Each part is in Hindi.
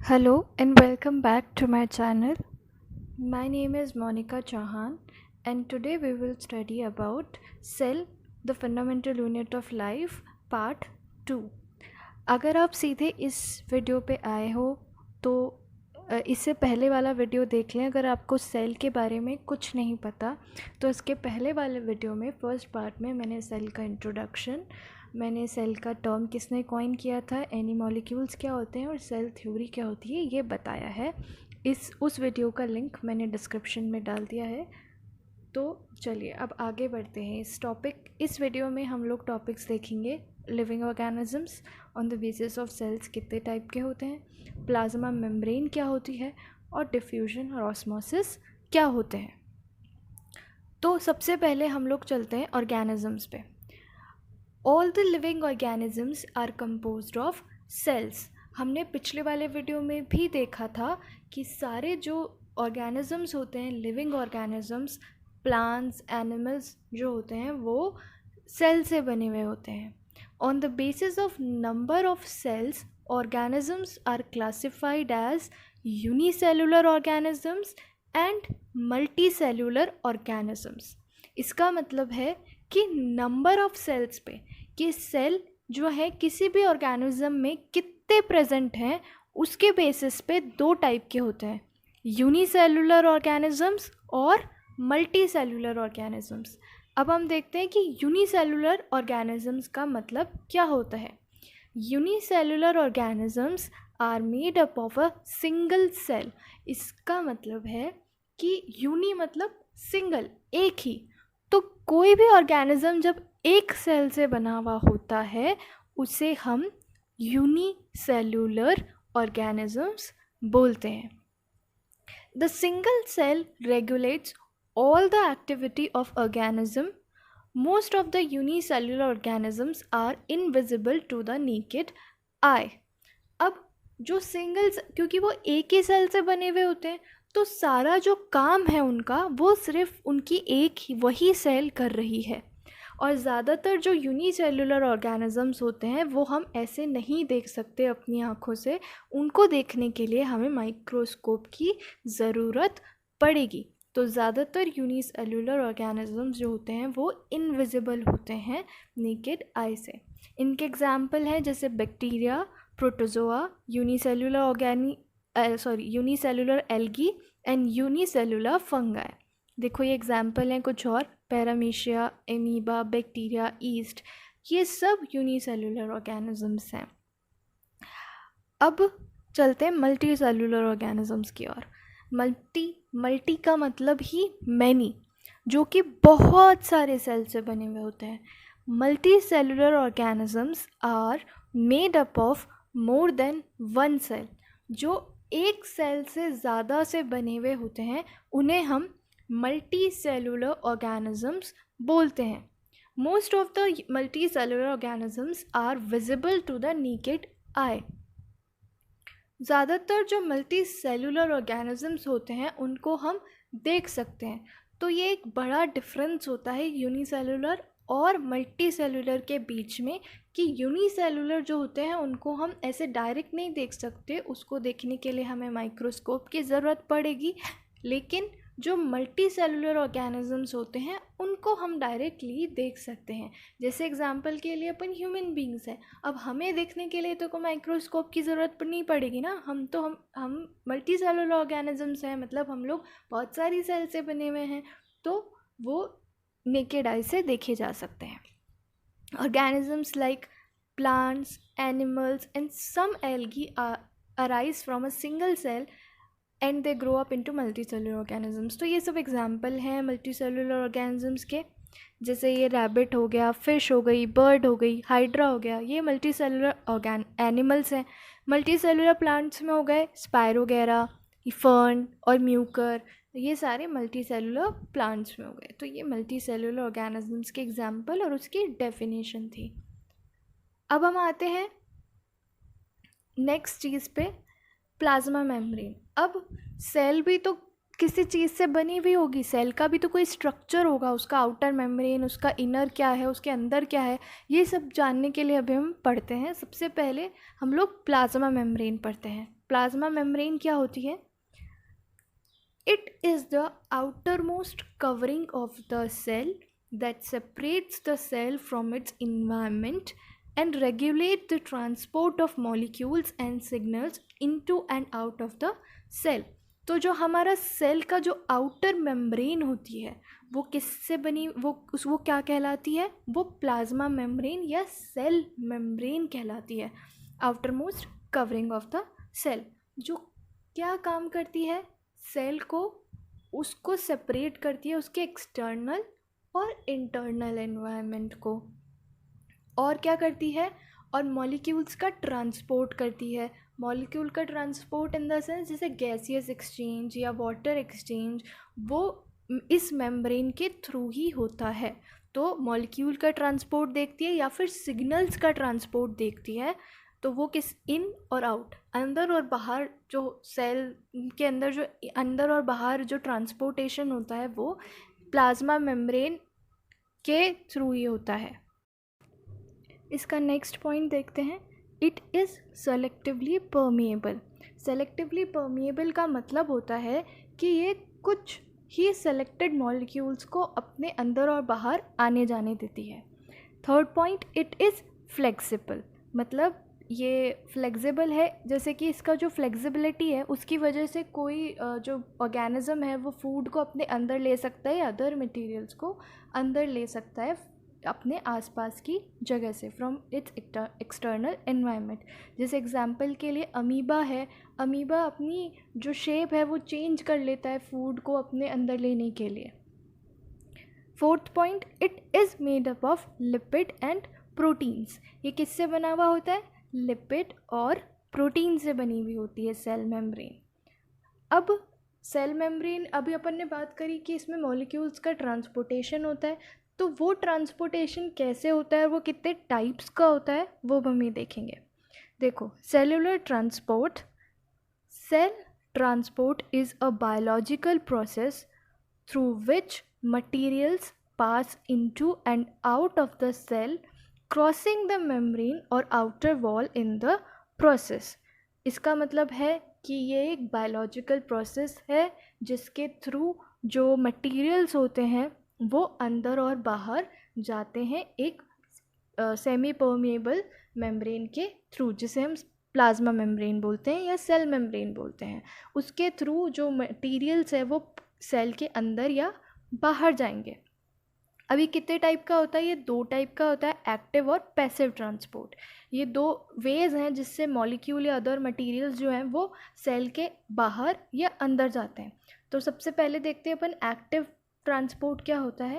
Hello and welcome back to my channel. My name is Monica Chauhan and today we will study about cell, the fundamental unit of life, part 2. अगर आप सीधे इस वीडियो पे आए हो तो इससे पहले वाला वीडियो देख लें। अगर आपको सेल के बारे में कुछ नहीं पता तो इसके पहले वाले वीडियो में फर्स्ट पार्ट में मैंने सेल का इंट्रोडक्शन, मैंने सेल का टर्म किसने कॉइन किया था, एनी मॉलिक्यूल्स क्या होते हैं और सेल थ्योरी क्या होती है ये बताया है। उस वीडियो का लिंक मैंने डिस्क्रिप्शन में डाल दिया है। तो चलिए अब आगे बढ़ते हैं इस वीडियो में हम लोग टॉपिक्स देखेंगे। Living organisms on the basis of cells कितने टाइप के होते हैं, प्लाज्मा मेम्ब्रेन क्या होती है और डिफ्यूजन और ऑस्मोसिस क्या होते हैं। तो सबसे पहले हम लोग चलते हैं ऑर्गेनिजम्स पे। All the living organisms are composed of cells. हमने पिछले वाले वीडियो में भी देखा था कि सारे जो ऑर्गेनिजम्स होते हैं, लिविंग ऑर्गेनिजम्स, प्लांट्स, एनिमल्स जो होते हैं वो सेल से बने हुए होते हैं। On the basis of number of cells organisms are classified as unicellular organisms and multicellular organisms. इसका मतलब है कि नंबर ऑफ सेल्स पे कि सेल जो है किसी भी ऑर्गेनिज्म में कितने प्रेजेंट हैं उसके बेसिस पे दो टाइप के होते हैं, यूनिसेलुलर ऑर्गेनिजम्स और मल्टी सेलुलर ऑर्गेनिजम्स। अब हम देखते हैं कि यूनिसेलुलर ऑर्गेनिजम्स का मतलब क्या होता है। Unicellular organisms are made up of a single cell. इसका मतलब है कि यूनी मतलब सिंगल, एक ही। तो कोई भी ऑर्गेनिज्म जब एक सेल से बना हुआ होता है उसे हम यूनिसेलुलर ऑर्गेनिजम्स बोलते हैं। The single cell regulates all the activity of organism. Most of the unicellular organisms are invisible to the naked eye. अब जो क्योंकि वो एक ही सेल से बने हुए होते हैं तो सारा जो काम है उनका वो सिर्फ उनकी एक ही वही सेल कर रही है। और ज़्यादातर जो यूनिसेलुलर ऑर्गेनिजम्स होते हैं वो हम ऐसे नहीं देख सकते अपनी आँखों से, उनको देखने के लिए हमें माइक्रोस्कोप की ज़रूरत पड़ेगी। तो ज़्यादातर यूनिसेलुलर ऑर्गेनिजम्स जो होते हैं वो इनविजिबल होते हैं नेकेड आई से। इनके एग्जाम्पल हैं जैसे bacteria, protozoa, unicellular algae and unicellular fungi. देखो ये एग्जाम्पल हैं कुछ और, पैरामीशिया, एमीबा, बैक्टीरिया, ईस्ट, ये सब यूनिसेलुलर ऑर्गेनिजम्स हैं। अब चलते हैं मल्टी सेलुलर ऑर्गेनिजम्स की ओर। मल्टी का मतलब ही मैनी, जो कि बहुत सारे सेल से बने हुए होते हैं। Multicellular organisms are made up of more than one cell. जो एक सेल से ज़्यादा से बने हुए होते हैं उन्हें हम मल्टी सेलुलर ऑर्गेनिजम्स बोलते हैं। Most of the multicellular organisms are visible to the naked eye. ज़्यादातर जो मल्टी सेलुलर ऑर्गेनिजम्स होते हैं उनको हम देख सकते हैं। तो ये एक बड़ा डिफरेंस होता है यूनिसेलुलर और मल्टी सेलुलर के बीच में कि यूनिसेलुलर जो होते हैं उनको हम ऐसे डायरेक्ट नहीं देख सकते, उसको देखने के लिए हमें माइक्रोस्कोप की ज़रूरत पड़ेगी। लेकिन जो मल्टी सेलुलर ऑर्गेनिजम्स होते हैं उनको हम डायरेक्टली देख सकते हैं। जैसे एग्जांपल के लिए अपन ह्यूमन बींग्स हैं, अब हमें देखने के लिए तो कोई माइक्रोस्कोप की ज़रूरत नहीं पड़ेगी ना। हम मल्टी सेलुलर ऑर्गेनिजम्स हैं, मतलब हम लोग बहुत सारी सेल से बने हुए हैं, तो वो नेकेड आई से देखे जा सकते हैं। Organisms like plants, animals and some algae arise from a single cell and they grow up into multicellular organisms. तो ये सब एग्जाम्पल हैं मल्टी सेलुलर ऑर्गेनिजम्स के। जैसे ये रैबिट हो गया, फिश हो गई, बर्ड हो गई, हाइड्रा हो गया, ये मल्टी सेलुलर एनिमल्स हैं। मल्टी सेलुलर प्लांट्स में हो गए स्पायरोगेरा, फर्न और म्यूकर, ये सारे मल्टी सेलुलर प्लांट्स में हो गए। तो ये मल्टी सेलुलर ऑर्गेनिजम्स के एग्जाम्पल और उसकी डेफिनेशन थी। अब हम आते हैं नेक्स्ट चीज़ पे, प्लाज्मा मेम्ब्रेन। अब सेल भी तो किसी चीज़ से बनी हुई होगी, सेल का भी तो कोई स्ट्रक्चर होगा, उसका आउटर मेम्ब्रेन, उसका इनर क्या है, उसके अंदर क्या है, ये सब जानने के लिए अभी हम पढ़ते हैं। सबसे पहले हम लोग प्लाज्मा मेम्ब्रेन पढ़ते हैं। प्लाज्मा मेम्ब्रेन क्या होती है? It is the outermost covering of the cell that separates the cell from its environment and regulate the transport of molecules and signals into and out of the cell. तो जो हमारा सेल का जो आउटर मेम्ब्रेन होती है वो किससे बनी, वो क्या कहलाती है? वो प्लाज्मा मेम्ब्रेन या सेल मेम्ब्रेन कहलाती है, outermost covering of the cell, जो क्या काम करती है? सेल को, उसको सेपरेट करती है उसके एक्सटर्नल और इंटरनल एनवायरनमेंट को, और क्या करती है? और मॉलिक्यूल्स का ट्रांसपोर्ट करती है। मॉलिक्यूल का ट्रांसपोर्ट इन द सेंस जैसे गैसियस एक्सचेंज या वाटर एक्सचेंज, वो इस मेम्ब्रेन के थ्रू ही होता है। तो मॉलिक्यूल का ट्रांसपोर्ट देखती है या फिर सिग्नल्स का ट्रांसपोर्ट देखती है, तो वो किस, इन और आउट, अंदर और बाहर, जो सेल के अंदर जो अंदर और बाहर जो ट्रांसपोर्टेशन होता है वो प्लाज्मा मेम्ब्रेन के थ्रू ही होता है। इसका नेक्स्ट पॉइंट देखते हैं। It is selectively permeable. Selectively permeable का मतलब होता है कि ये कुछ ही सेलेक्टेड मॉलिक्यूल्स को अपने अंदर और बाहर आने जाने देती है। Third point, it is flexible, मतलब ये फ्लेक्सिबल है, जैसे कि इसका जो फ्लेक्सिबिलिटी है उसकी वजह से कोई जो ऑर्गेनिज्म है वो फूड को अपने अंदर ले सकता है या अदर मटेरियल्स को अंदर ले सकता है अपने आसपास की जगह से, फ्रॉम इट्स एक्सटर्नल एनवायरनमेंट। जैसे एग्जांपल के लिए अमीबा है, अमीबा अपनी जो शेप है वो चेंज कर लेता है फूड को अपने अंदर लेने के लिए। Fourth point, it is made up of lipid and proteins. ये किससे बना हुआ होता है? लिपिड और प्रोटीन से बनी हुई होती है सेल मेम्ब्रेन। अब सेल मेम्ब्रेन, अभी अपन ने बात करी कि इसमें मॉलिक्यूल्स का ट्रांसपोर्टेशन होता है, तो वो ट्रांसपोर्टेशन कैसे होता है, वो कितने टाइप्स का होता है, वो हम ये देखेंगे। देखो, cellular transport. Cell transport is a biological process through which materials pass into and out of the cell, crossing the membrane और outer wall in the process. इसका मतलब है कि ये एक बायोलॉजिकल प्रोसेस है जिसके थ्रू जो मटेरियल्स होते हैं वो अंदर और बाहर जाते हैं एक सेमी परमिएबल मेम्ब्रेन के थ्रू, जिसे हम प्लाज्मा मेम्ब्रेन बोलते हैं या सेल मेम्ब्रेन बोलते हैं। उसके थ्रू जो मटेरियल्स है वो सेल के अंदर या बाहर जाएंगे। अभी कितने टाइप का होता है? ये दो टाइप का होता है, एक्टिव और पैसिव ट्रांसपोर्ट। ये दो वेज हैं जिससे मॉलिक्यूल या अदर मटेरियल्स जो हैं वो सेल के बाहर या अंदर जाते हैं। तो सबसे पहले देखते हैं अपन एक्टिव ट्रांसपोर्ट क्या होता है।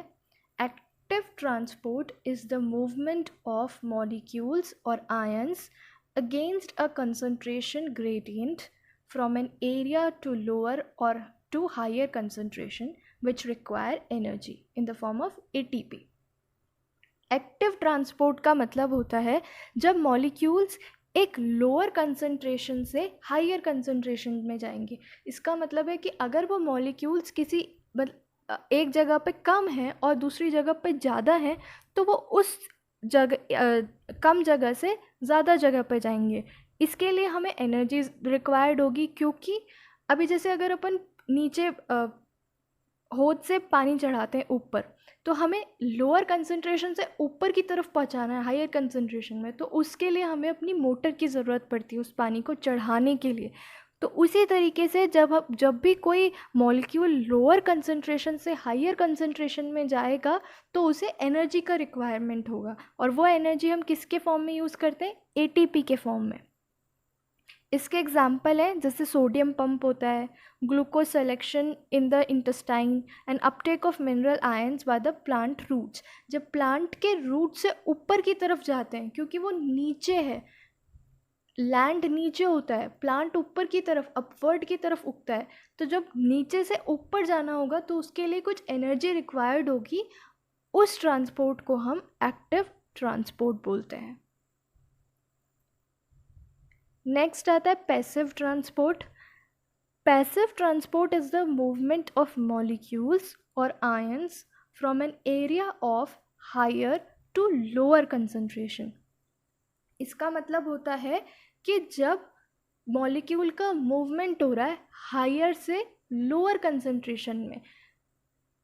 Active transport is the movement of molecules और ions against a concentration gradient from an area to lower और to higher concentration which require energy in the form of ATP. Active transport का मतलब होता है जब मॉलिक्यूल्स एक लोअर कंसंट्रेशन से हायर कंसंट्रेशन में जाएंगे। इसका मतलब है कि अगर वो मॉलिक्यूल्स किसी एक जगह पे कम हैं और दूसरी जगह पे ज़्यादा हैं, तो वो उस जगह कम जगह से ज़्यादा जगह पे जाएंगे। इसके लिए हमें एनर्जी रिक्वायर्ड होगी, क्योंकि अभी जैसे अगर अपन नीचे होद से पानी चढ़ाते हैं ऊपर, तो हमें लोअर कंसंट्रेशन से ऊपर की तरफ पहुंचाना है हायर कंसंट्रेशन में, तो उसके लिए हमें अपनी मोटर की ज़रूरत पड़ती है उस पानी को चढ़ाने के लिए। तो उसी तरीके से जब भी कोई मॉलिक्यूल लोअर कंसंट्रेशन से हायर कंसंट्रेशन में जाएगा तो उसे एनर्जी का रिक्वायरमेंट होगा, और वो एनर्जी हम किसके फॉर्म में यूज़ करते हैं? एटीपी के फॉर्म में। इसके एग्जाम्पल हैं जैसे सोडियम पंप होता है, glucose selection in the intestine and uptake of mineral ions by the plant roots. जब प्लांट के रूट से ऊपर की तरफ जाते हैं, क्योंकि वो नीचे है, लैंड नीचे होता है, प्लांट ऊपर की तरफ अपवर्ड की तरफ उगता है, तो जब नीचे से ऊपर जाना होगा तो उसके लिए कुछ एनर्जी रिक्वायर्ड होगी। उस ट्रांसपोर्ट को हम एक्टिव ट्रांसपोर्ट बोलते हैं। नेक्स्ट आता है passive transport. Passive transport is the movement of molecules और ions from an area of higher to lower concentration. इसका मतलब होता है कि जब मॉलिक्यूल का मूवमेंट हो रहा है हायर से लोअर कंसंट्रेशन में,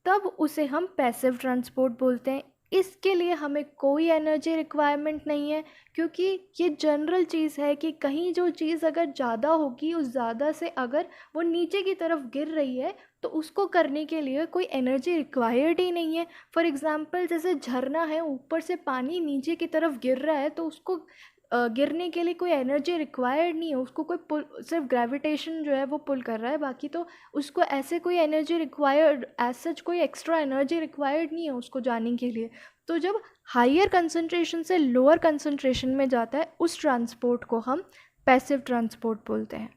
तब उसे हम पैसिव ट्रांसपोर्ट बोलते हैं। इसके लिए हमें कोई एनर्जी रिक्वायरमेंट नहीं है, क्योंकि ये जनरल चीज़ है कि कहीं जो चीज़ अगर ज़्यादा होगी, उस ज़्यादा से अगर वो नीचे की तरफ गिर रही है तो उसको करने के लिए कोई एनर्जी रिक्वायर्ड ही नहीं है। फॉर एग्ज़ाम्पल जैसे झरना है, ऊपर से पानी नीचे की तरफ गिर रहा है तो उसको गिरने के लिए कोई एनर्जी रिक्वायर्ड नहीं है, उसको कोई पुल, सिर्फ ग्रेविटेशन जो है वो पुल कर रहा है, बाकी तो उसको ऐसे कोई एनर्जी रिक्वायर्ड एज सच कोई एक्स्ट्रा एनर्जी रिक्वायर्ड नहीं है उसको जाने के लिए। तो जब हायर कंसंट्रेशन से लोअर कंसंट्रेशन में जाता है, उस ट्रांसपोर्ट को हम पैसिव ट्रांसपोर्ट बोलते हैं।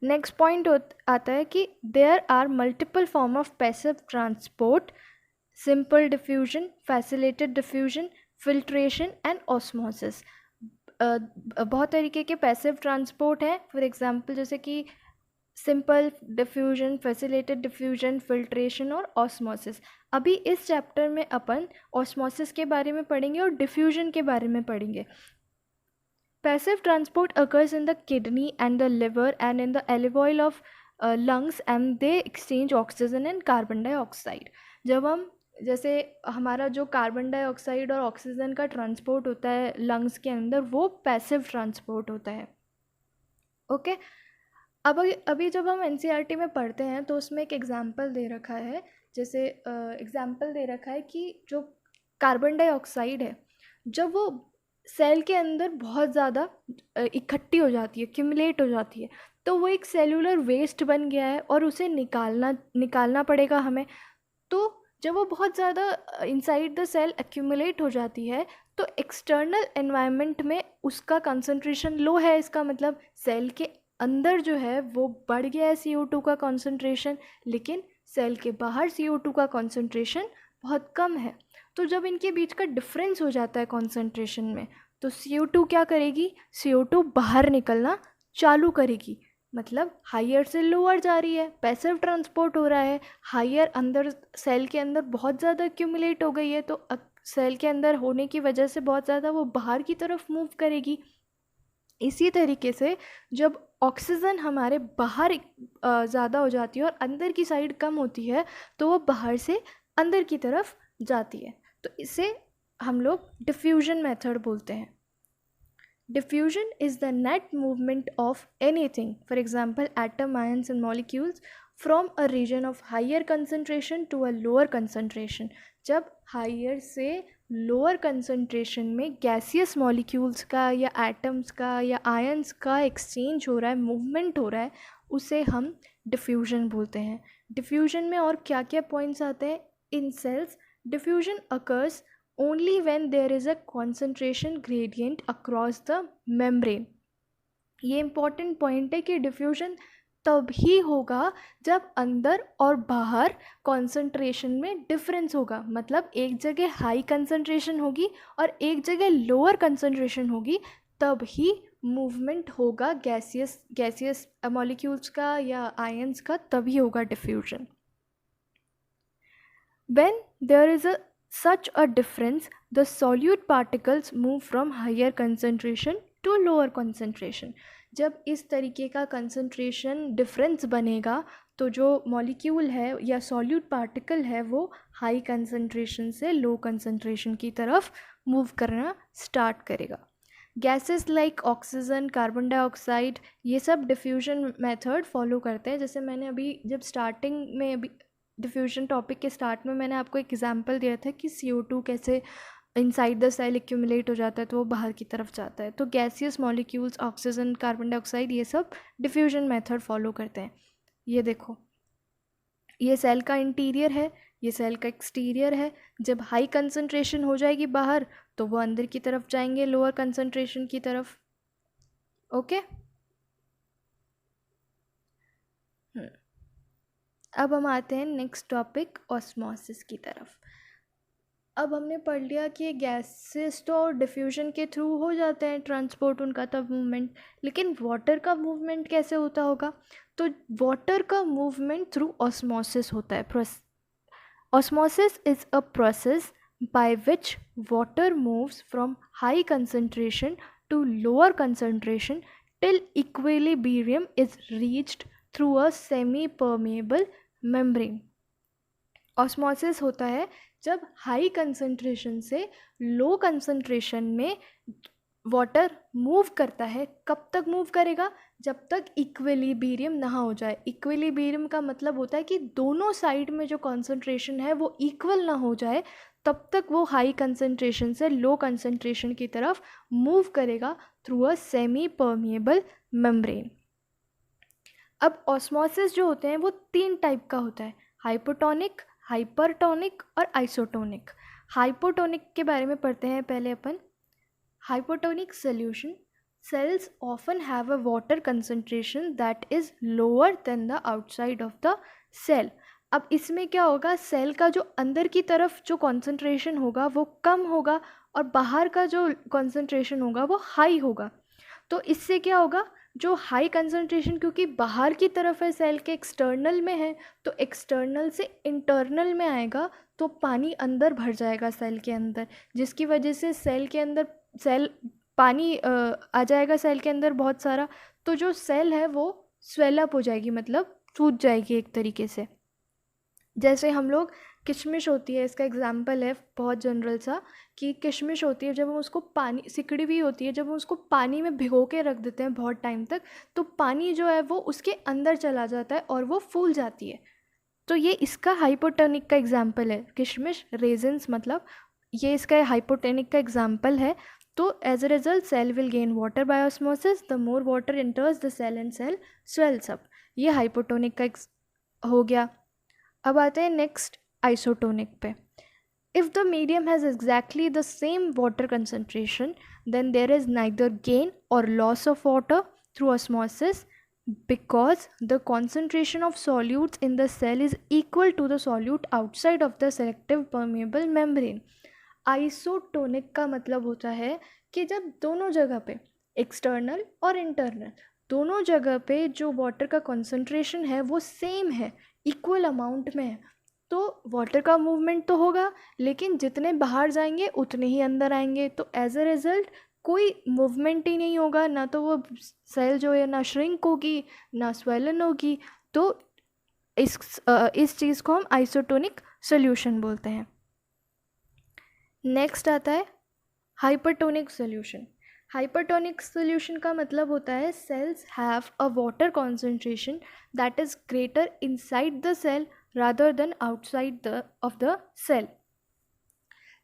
नेक्स्ट पॉइंट आता है कि there are multiple form of passive transport: simple diffusion, facilitated diffusion, filtration and osmosis. बहुत तरीके के पैसिव ट्रांसपोर्ट हैं। फॉर एग्जांपल जैसे कि simple diffusion, facilitated diffusion, filtration और ऑस्मोसिस। अभी इस चैप्टर में अपन ऑस्मोसिस के बारे में पढ़ेंगे और डिफ्यूजन के बारे में पढ़ेंगे। Passive transport occurs in the kidney and the liver and in the alveoli of lungs and they exchange oxygen and carbon dioxide। जब हम जैसे हमारा जो कार्बन डाइऑक्साइड और ऑक्सीजन का ट्रांसपोर्ट होता है लंग्स के अंदर, वो पैसिव ट्रांसपोर्ट होता है। ओके, अब अभी जब हम एनसीईआरटी में पढ़ते हैं तो उसमें एक एग्जांपल दे रखा है, जैसे एग्जांपल दे रखा है कि जो कार्बन डाइऑक्साइड है, जब वो सेल के अंदर बहुत ज़्यादा इकट्ठी हो जाती है, क्यूमुलेट हो जाती है, तो वो एक सेलुलर वेस्ट बन गया है और उसे निकालना पड़ेगा हमें। तो जब वो बहुत ज़्यादा इनसाइड द सेल एक्यूमुलेट हो जाती है तो एक्सटर्नल एनवायरनमेंट में उसका कंसंट्रेशन लो है। इसका मतलब सेल के अंदर जो है वो बढ़ गया है CO2 का कॉन्सेंट्रेशन, लेकिन सेल के बाहर CO2 का कॉन्सेंट्रेशन बहुत कम है। तो जब इनके बीच का डिफरेंस हो जाता है कॉन्सेंट्रेशन में, तो CO2 क्या करेगी, CO2 बाहर निकलना चालू करेगी, मतलब हायर से लोअर जा रही है, पैसिव ट्रांसपोर्ट हो रहा है। हायर अंदर सेल के अंदर बहुत ज़्यादा एक्यूमुलेट हो गई है, तो सेल के अंदर होने की वजह से बहुत ज़्यादा वो बाहर की तरफ मूव करेगी। इसी तरीके से जब ऑक्सीजन हमारे बाहर ज़्यादा हो जाती है और अंदर की साइड कम होती है, तो वो बाहर से अंदर की तरफ जाती है। तो इसे हम लोग डिफ्यूजन मेथड बोलते हैं। Diffusion is the net movement of anything, for example atom, ions and molecules, from a region of higher concentration to a lower concentration। जब हायर से लोअर कंसंट्रेशन में गैसियस मॉलिक्यूल्स का या एटम्स का या आयंस का एक्सचेंज हो रहा है, मूवमेंट हो रहा है, उसे हम डिफ्यूजन बोलते हैं। डिफ्यूजन में और क्या क्या पॉइंट्स आते हैं? In cells diffusion occurs only when there is a concentration gradient across the membrane। ये important point है कि डिफ्यूजन तब ही होगा जब अंदर और बाहर concentration में डिफरेंस होगा, मतलब एक जगह हाई concentration होगी और एक जगह लोअर concentration होगी, तब ही मूवमेंट होगा गैसियस मॉलिक्यूल्स का या आयंस का, तभी होगा diffusion. When there is a such a difference, the solute particles move from higher concentration to lower concentration। जब इस तरीके का concentration difference बनेगा तो जो मॉलिक्यूल है या solute particle है वो high concentration से low concentration की तरफ move करना start करेगा। Gases like oxygen, carbon dioxide, ये सब डिफ्यूजन मेथड फॉलो करते हैं। जैसे मैंने अभी जब स्टार्टिंग में अभी डिफ्यूजन टॉपिक के स्टार्ट में मैंने आपको एक एग्जांपल दिया था कि CO2 कैसे इनसाइड द सेल एक्यूमुलेट हो जाता है तो वो बाहर की तरफ जाता है। तो gaseous molecules, oxygen, carbon dioxide, ये सब डिफ्यूजन मेथड फॉलो करते हैं। ये देखो, ये सेल का इंटीरियर है, ये सेल का एक्सटीरियर है। जब हाई कंसंट्रेशन हो जाएगी बाहर तो वो अंदर की तरफ जाएंगे लोअर कंसंट्रेशन की तरफ। ओके, अब हम आते हैं नेक्स्ट टॉपिक ऑस्मोसिस की तरफ। अब हमने पढ़ लिया कि गैसेस तो डिफ्यूजन के थ्रू हो जाते हैं ट्रांसपोर्ट उनका, तब मूवमेंट, लेकिन वाटर का मूवमेंट कैसे होता होगा? तो वाटर का मूवमेंट थ्रू ऑस्मोसिस होता है। Osmosis is a process by which water moves from high concentration to lower concentration till equilibrium is reached through a semi-permeable membrane. Osmosis होता है जब हाई कंसंट्रेशन से लो कंसंट्रेशन में वाटर मूव करता है. कब तक मूव करेगा? जब तक इक्विलिब्रियम ना हो जाए. इक्विलिब्रियम का मतलब होता है कि दोनों साइड में जो कंसंट्रेशन है वो इक्वल ना हो जाए, तब तक वो हाई कंसंट्रेशन से लो कंसंट्रेशन की तरफ मूव करेगा through a semi permeable membrane. अब ऑस्मोसिस जो होते हैं वो 3 टाइप का होता है, हाइपोटोनिक, हाइपरटोनिक और आइसोटोनिक. हाइपोटोनिक के बारे में पढ़ते हैं पहले अपन. Hypotonic solution, cells often have a water concentration that is lower than the outside of the cell. अब इसमें क्या होगा, सेल का जो अंदर की तरफ जो कॉन्सेंट्रेशन होगा वो कम होगा और बाहर का जो कॉन्सेंट्रेशन होगा वो हाई होगा. तो इससे क्या होगा, जो हाई कंसंट्रेशन क्योंकि बाहर की तरफ है, सेल के एक्सटर्नल में है, तो एक्सटर्नल से इंटरनल में आएगा तो पानी अंदर भर जाएगा सेल के अंदर, जिसकी वजह से सेल के अंदर पानी आ जाएगा सेल के अंदर बहुत सारा. तो जो सेल है वो स्वेलअप हो जाएगी, मतलब सूज जाएगी एक तरीके से. जैसे हम लोग किशमिश होती है, इसका एग्जाम्पल है बहुत जनरल सा, कि किशमिश होती है जब हम उसको पानी, सिकड़ी भी होती है जब हम उसको पानी में भिगो के रख देते हैं बहुत टाइम तक, तो पानी जो है वो उसके अंदर चला जाता है और वो फूल जाती है. तो ये इसका हाइपोटोनिक का एग्जाम्पल है. किशमिश, रेजिन्स, मतलब ये इसका हाइपोटोनिक का एग्जाम्पल है. तो as a result cell will gain water by osmosis, the more water enters the cell and cell swells up. ये हाइपोटोनिक का हो गया. अब आते हैं नेक्स्ट आइसोटोनिक पे. If the medium has exactly the same water concentration then there is neither gain और loss of water through osmosis because the concentration of solutes in the cell is equal to the solute outside of the selective permeable membrane. Isotonic का मतलब होता है कि जब दोनों जगह पे, एक्सटर्नल और इंटरनल, दोनों जगह पे जो वाटर का कंसंट्रेशन है वो सेम है, इक्वल अमाउंट में है, तो वाटर का मूवमेंट तो होगा, लेकिन जितने बाहर जाएंगे उतने ही अंदर आएंगे. तो एज अ रिज़ल्ट कोई मूवमेंट ही नहीं होगा, ना तो वो सेल जो है ना श्रिंक होगी ना स्वेलन होगी. तो इस चीज़ को हम आइसोटोनिक सोल्यूशन बोलते हैं. नेक्स्ट आता है हाइपरटोनिक सोल्यूशन. हाइपरटोनिक सोल्यूशन का मतलब होता है cells have a water concentration that is greater inside the cell rather than outside of the cell.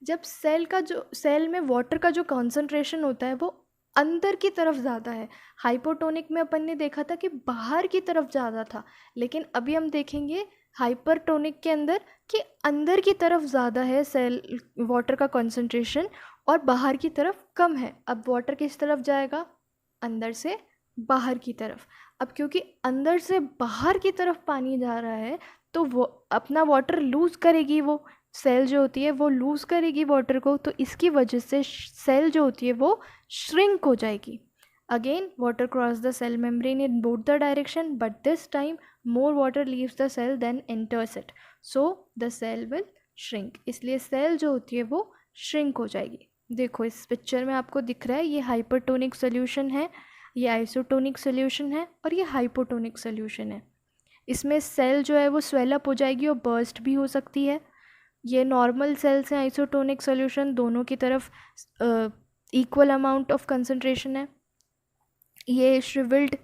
जब सेल में वाटर का जो कॉन्सेंट्रेशन होता है वो अंदर की तरफ ज़्यादा है. हाइपोटोनिक में अपन ने देखा था कि बाहर की तरफ ज़्यादा था, लेकिन अभी हम देखेंगे हाइपरटोनिक के अंदर कि अंदर की तरफ ज़्यादा है सेल वाटर का कॉन्सेंट्रेशन और बाहर की तरफ कम है. अब वाटर किस तरफ जाएगा? अंदर से बाहर की तरफ. अब क्योंकि अंदर से बाहर की तरफ पानी जा रहा है तो वो अपना वाटर लूज़ करेगी, वो सेल जो होती है वो लूज़ करेगी वाटर को, तो इसकी वजह से सेल जो होती है वो श्रिंक हो जाएगी. Again water cross the cell membrane in both the direction, but this time more water leaves the cell than enters it, so the cell will shrink. इसलिए सेल जो होती है वो श्रिंक हो जाएगी. देखो इस पिक्चर में आपको दिख रहा है, ये हाइपरटोनिक सोल्यूशन है, ये आइसोटोनिक सोल्यूशन है और ये हाइपोटोनिक सोल्यूशन है. इसमें सेल जो है वो स्वेलअप हो जाएगी और बर्स्ट भी हो सकती है. ये नॉर्मल सेल्स हैं, आइसोटोनिक सोल्यूशन दोनों की तरफ इक्वल अमाउंट ऑफ कंसंट्रेशन है. ये श्रिवल्ड,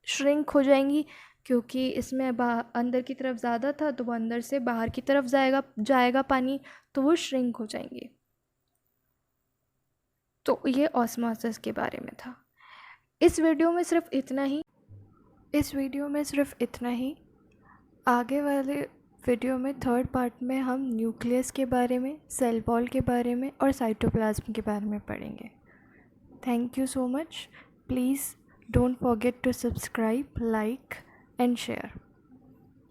श्रिंक हो जाएंगी क्योंकि इसमें अंदर की तरफ ज़्यादा था तो वो अंदर से बाहर की तरफ जाएगा पानी, तो वो श्रिंक हो जाएंगे. तो ये ऑस्मोसिस के बारे में था. इस वीडियो में सिर्फ इतना ही. आगे वाले वीडियो में थर्ड पार्ट में हम न्यूक्लियस के बारे में, सेल वॉल के बारे में और साइटोप्लाज्म के बारे में पढ़ेंगे. Thank you so much. Please don't forget to subscribe, like and share.